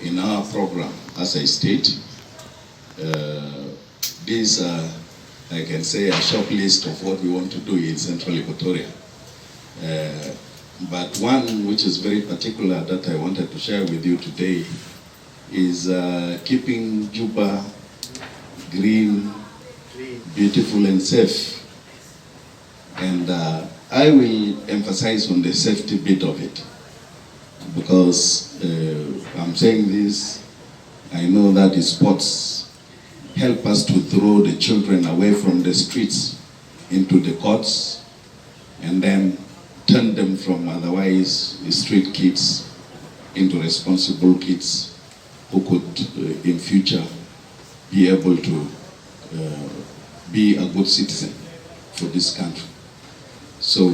in our program as a state. These are, I can say, a short list of what we want to do in Central Equatoria. But one which is very particular that I wanted to share with you today is keeping Juba green, beautiful and safe. And I will emphasize on the safety bit of it, because I'm saying this, I know that sports help us to throw the children away from the streets into the courts and then turn them from otherwise street kids into responsible kids who could in future be able to be a good citizen for this country. So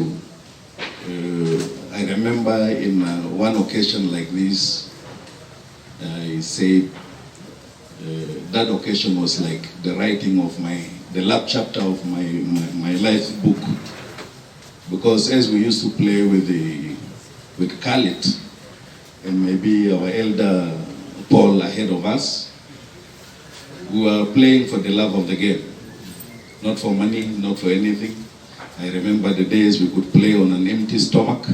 I remember in one occasion like this, I said that occasion was like the writing of the last chapter of my life book, because as we used to play with Khalid and maybe our elder Paul ahead of us, we were playing for the love of the game, not for money, not for anything. I remember the days we could play on an empty stomach,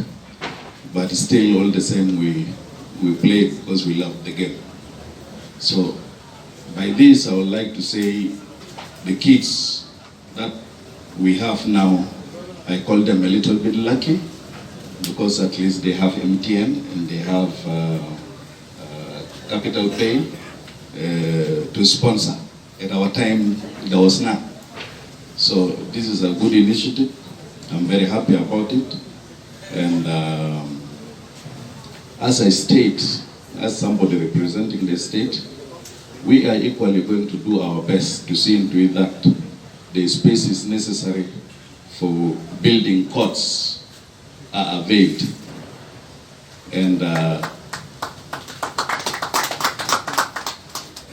but still all the same we played because we loved the game. So by this I would like to say the kids that we have now, I call them a little bit lucky, because at least they have MTN and they have capital pay to sponsor. At our time there was none. So this is a good initiative. I'm very happy about it. And as I state, as somebody representing the state, we are equally going to do our best to see into it that the spaces necessary for building courts are availed. And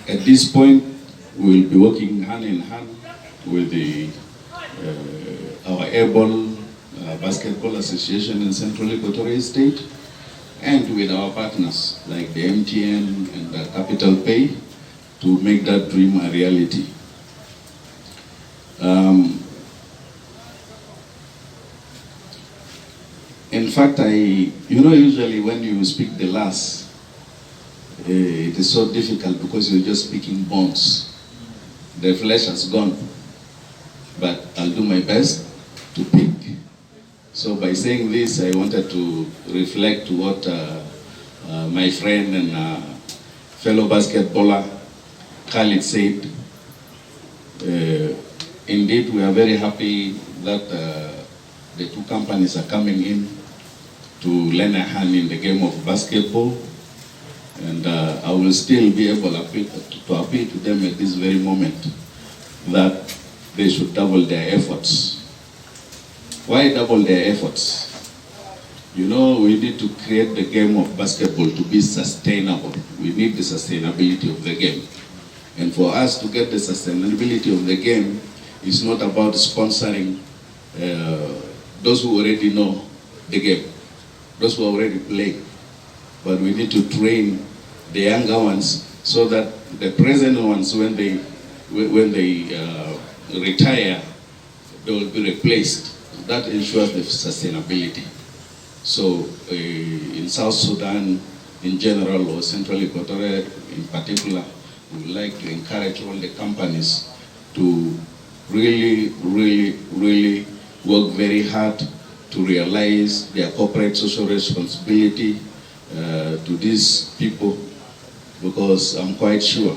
at this point, we will be working hand in hand with our able basketball association in Central Equatoria State, and with our partners like the MTN and the Capital Pay to make that dream a reality. In fact, usually when you speak the last, it is so difficult because you're just speaking bones. The flesh has gone, but I'll do my best to pick. So by saying this, I wanted to reflect what my friend and fellow basketballer Khalid said. Indeed, we are very happy that the two companies are coming in to lend a hand in the game of basketball. And I will still be able to appeal to them at this very moment that they should double their efforts. Why double their efforts? You know, we need to create the game of basketball to be sustainable. We need the sustainability of the game. And for us to get the sustainability of the game, it's not about sponsoring those who already know the game, those who already play. But we need to train the younger ones so that the present ones, when they retire, they will be replaced. That ensures the sustainability. So in South Sudan in general, or Central Equatoria in particular, we would like to encourage all the companies to really work very hard to realize their corporate social responsibility to these people, because I'm quite sure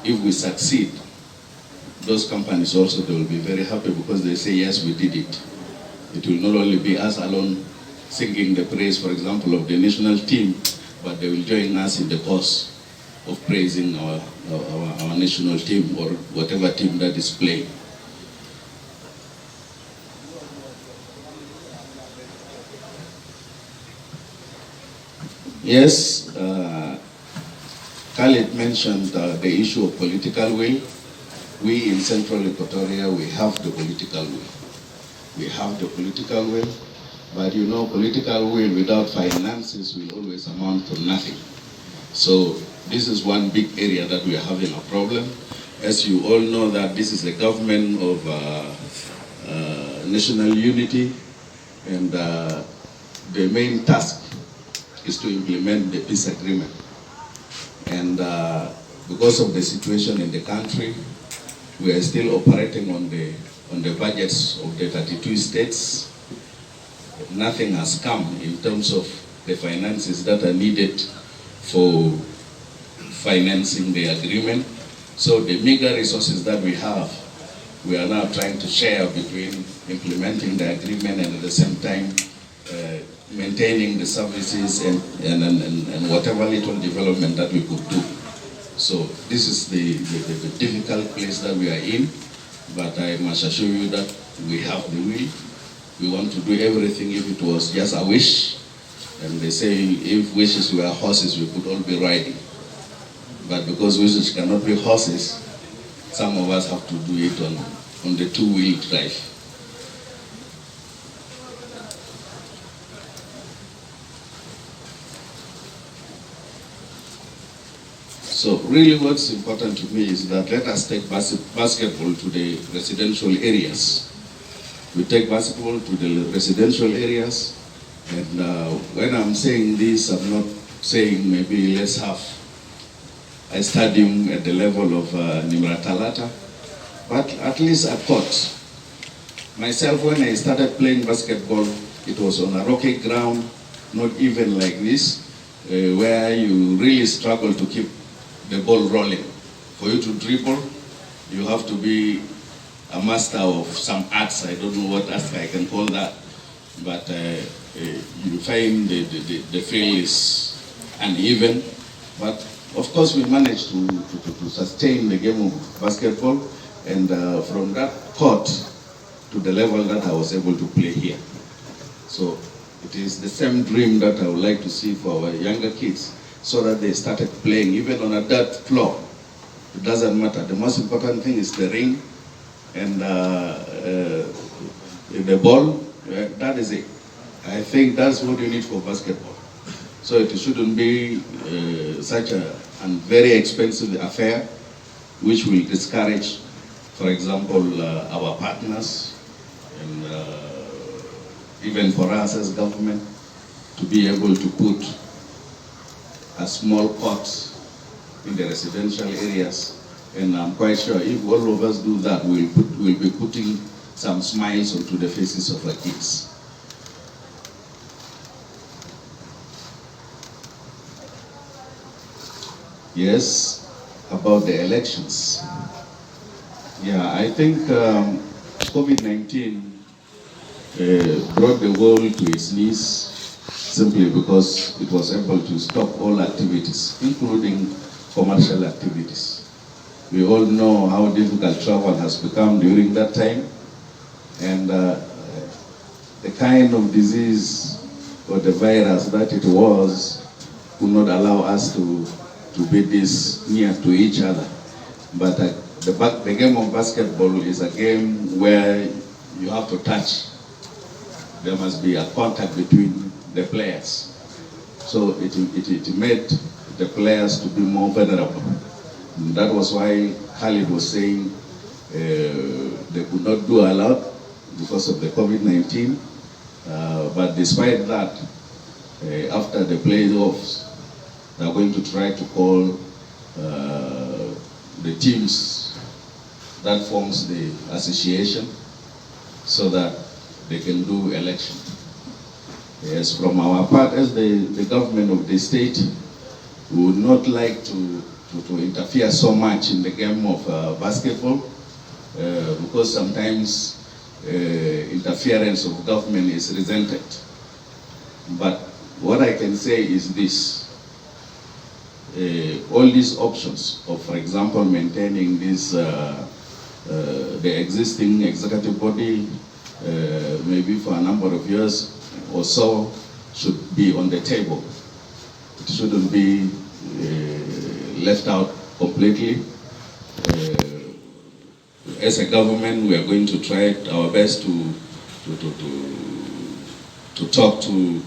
if we succeed, those companies also, they will be very happy because they say, yes, we did it. It will not only be us alone singing the praise, for example, of the national team, but they will join us in the cause of praising our national team or whatever team that is playing. Yes, Khalid mentioned the issue of political will. We in Central Equatoria, we have the political will. We have the political will, but you know, political will without finances will always amount to nothing. So this is one big area that we are having a problem. As you all know that this is a government of national unity, and the main task is to implement the peace agreement. And because of the situation in the country, we are still operating on the budgets of the 32 states. Nothing has come in terms of the finances that are needed for financing the agreement. So the meager resources that we have, we are now trying to share between implementing the agreement and at the same time maintaining the services and whatever little development that we could do. So this is the difficult place that we are in, but I must assure you that we have the will. We want to do everything. If it was just a wish, and they say if wishes were horses, we could all be riding. But because wishes cannot be horses, some of us have to do it on the two-wheel drive. So really what's important to me is that let us take basketball to the residential areas. We take basketball to the residential areas, and when I'm saying this, I'm not saying maybe let's have a stadium at the level of Nimratalata, but at least a court. Myself, when I started playing basketball, it was on a rocky ground, not even like this, where you really struggle to keep the ball rolling. For you to dribble, you have to be a master of some arts. I don't know what art I can call that, but you find the field is uneven. But of course, we managed to sustain the game of basketball, and from that court to the level that I was able to play here. So it is the same dream that I would like to see for our younger kids, so that they started playing even on a dirt floor. It doesn't matter. The most important thing is the ring and the ball. That is it. I think that's what you need for basketball. So it shouldn't be such a very expensive affair, which will discourage, for example, our partners, and even for us as government, to be able to put a small court in the residential areas. And I'm quite sure if all of us do that, we'll be putting some smiles onto the faces of our kids. Yes, about the elections. Yeah, I think COVID-19 brought the world to its knees simply because it was able to stop all activities, including commercial activities. We all know how difficult travel has become during that time, and the kind of disease or the virus that it was could not allow us to be this near to each other. But the game of basketball is a game where you have to touch. There must be a contact between the players. So it made the players to be more vulnerable. And that was why Khalid was saying they could not do a lot because of the COVID-19. But despite that, after the playoffs, they're going to try to call the teams that forms the association so that they can do election. Yes, from our part as the government of the state, we would not like to interfere so much in the game of basketball because sometimes interference of government is resented. But what I can say is this. All these options of, for example, maintaining this, the existing executive body, maybe for a number of years or so, should be on the table. It shouldn't be left out completely. As a government, we are going to try our best to talk to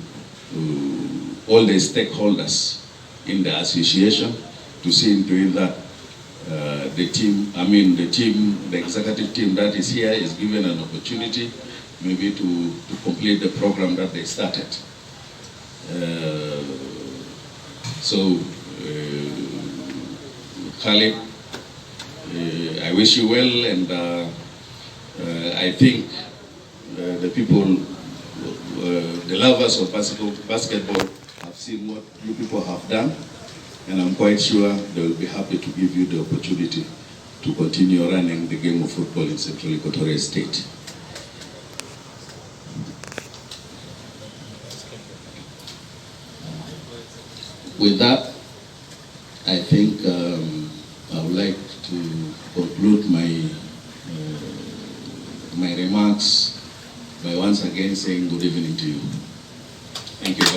all the stakeholders in the association to see into it that the executive team that is here is given an opportunity maybe to complete the program that they started. Khalid, I wish you well, and I think the people, the lovers of basketball have seen what you people have done, and I'm quite sure they will be happy to give you the opportunity to continue running the game of football in Central Equatorial State. With that, I think I would like to conclude my remarks by once again saying good evening to you. Thank you.